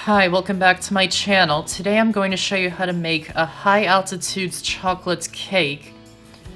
Hi, welcome back to my channel. Today I'm going to show you how to make a high altitudes chocolate cake.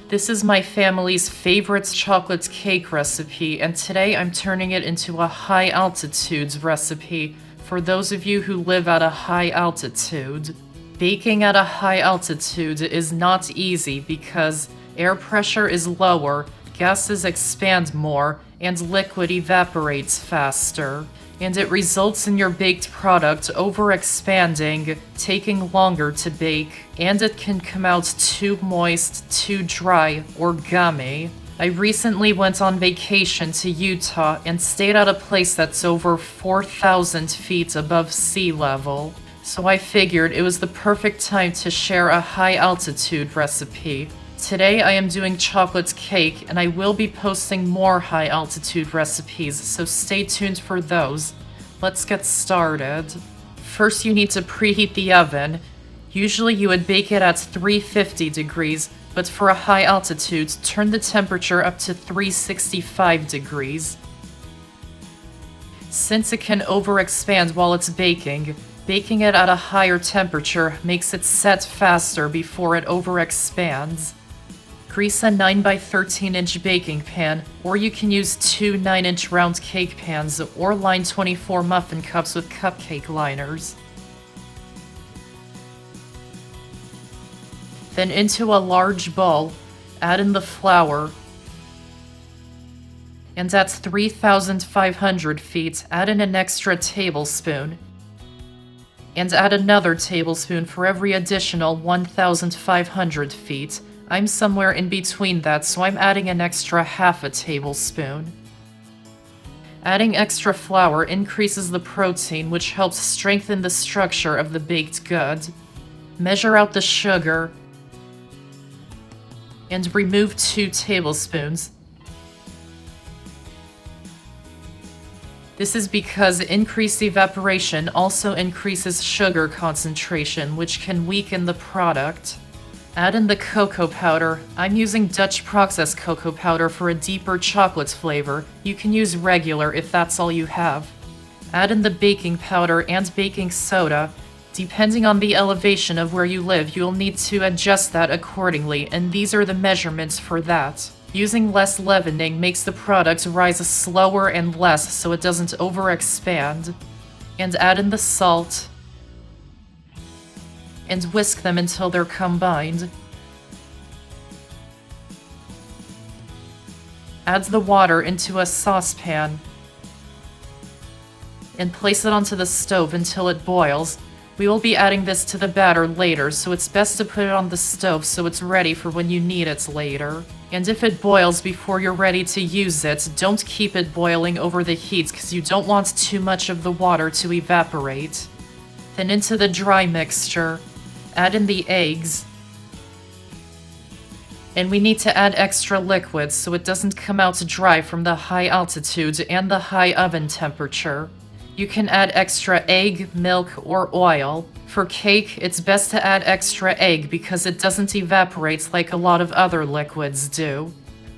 This is my family's favorite chocolate cake recipe, and today I'm turning it into a high altitudes recipe for those of you who live at a high altitude. Baking at a high altitude is not easy because air pressure is lower, gases expand more, and liquid evaporates faster. And it results in your baked product overexpanding, taking longer to bake, and it can come out too moist, too dry, or gummy. I recently went on vacation to Utah and stayed at a place that's over 4,000 feet above sea level. So I figured it was the perfect time to share a high altitude recipe. Today I am doing chocolate cake, and I will be posting more high altitude recipes, so stay tuned for those. Let's get started. First you need to preheat the oven. Usually you would bake it at 350 degrees, but for a high altitude, turn the temperature up to 365 degrees. Since it can overexpand while it's baking, baking it at a higher temperature makes it set faster before it overexpands. Grease a 9x13-inch baking pan, or you can use two 9-inch round cake pans, or line 24 muffin cups with cupcake liners. Then into a large bowl, add in the flour, and at 3,500 feet, add in an extra tablespoon, and add another tablespoon for every additional 1,500 feet. I'm somewhere in between that, so I'm adding an extra half a tablespoon. Adding extra flour increases the protein, which helps strengthen the structure of the baked good. Measure out the sugar and remove 2 tablespoons. This is because increased evaporation also increases sugar concentration, which can weaken the product. Add in the cocoa powder. I'm using Dutch processed cocoa powder for a deeper chocolate flavor. You can use regular if that's all you have. Add in the baking powder and baking soda. Depending on the elevation of where you live, you'll need to adjust that accordingly, and these are the measurements for that. Using less leavening makes the product rise slower and less so it doesn't overexpand. And add in the salt, and whisk them until they're combined. Add the water into a saucepan and place it onto the stove until it boils. We will be adding this to the batter later, so it's best to put it on the stove so it's ready for when you need it later. And if it boils before you're ready to use it, don't keep it boiling over the heat because you don't want too much of the water to evaporate. Then into the dry mixture, add in the eggs, and we need to add extra liquid so it doesn't come out dry from the high altitude and the high oven temperature. You can add extra egg, milk, or oil. For cake, it's best to add extra egg because it doesn't evaporate like a lot of other liquids do.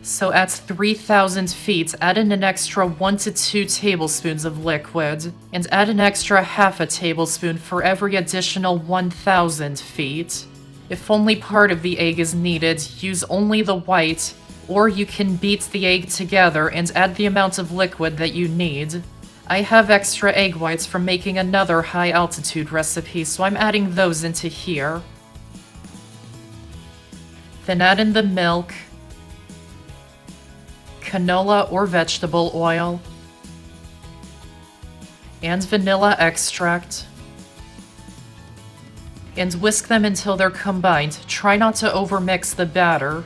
So at 3,000 feet, add in an extra 1 to 2 tablespoons of liquid, and add an extra half a tablespoon for every additional 1,000 feet. If only part of the egg is needed, use only the white, or you can beat the egg together and add the amount of liquid that you need. I have extra egg whites from making another high altitude recipe, so I'm adding those into here. Then add in the milk, canola or vegetable oil, and vanilla extract, and whisk them until they're combined. Try not to overmix the batter.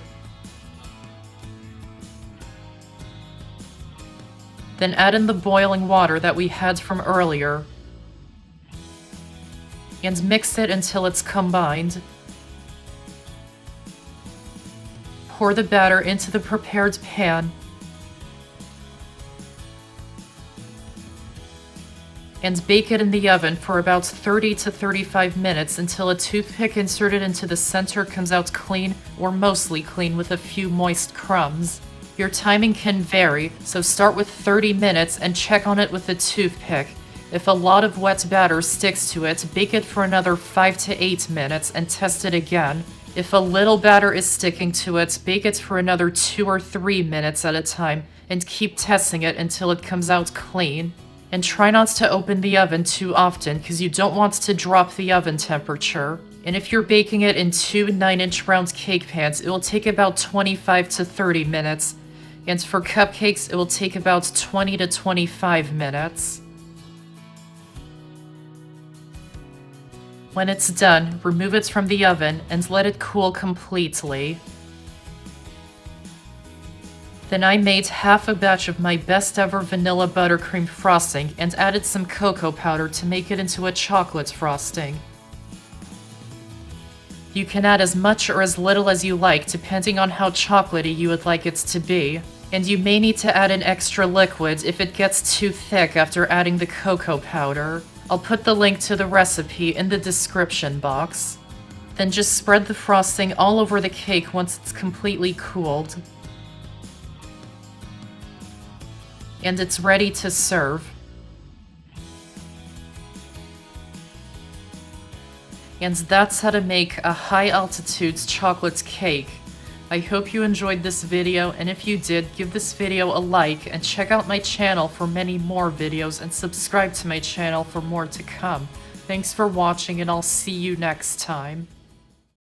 Then add in the boiling water that we had from earlier, and mix it until it's combined. Pour the batter into the prepared pan, and bake it in the oven for about 30 to 35 minutes until a toothpick inserted into the center comes out clean or mostly clean with a few moist crumbs. Your timing can vary, so start with 30 minutes and check on it with a toothpick. If a lot of wet batter sticks to it, bake it for another 5 to 8 minutes and test it again. If a little batter is sticking to it, bake it for another 2 or 3 minutes at a time and keep testing it until it comes out clean. And try not to open the oven too often because you don't want to drop the oven temperature. And if you're baking it in 2 9-inch round cake pans, it will take about 25 to 30 minutes. And for cupcakes, it will take about 20 to 25 minutes. When it's done, remove it from the oven and let it cool completely. Then I made half a batch of my best ever vanilla buttercream frosting and added some cocoa powder to make it into a chocolate frosting. You can add as much or as little as you like depending on how chocolatey you would like it to be. And you may need to add an extra liquid if it gets too thick after adding the cocoa powder. I'll put the link to the recipe in the description box. Then just spread the frosting all over the cake once it's completely cooled. And it's ready to serve. And that's how to make a high altitude chocolate cake. I hope you enjoyed this video, and if you did, give this video a like and check out my channel for many more videos and subscribe to my channel for more to come. Thanks for watching, and I'll see you next time.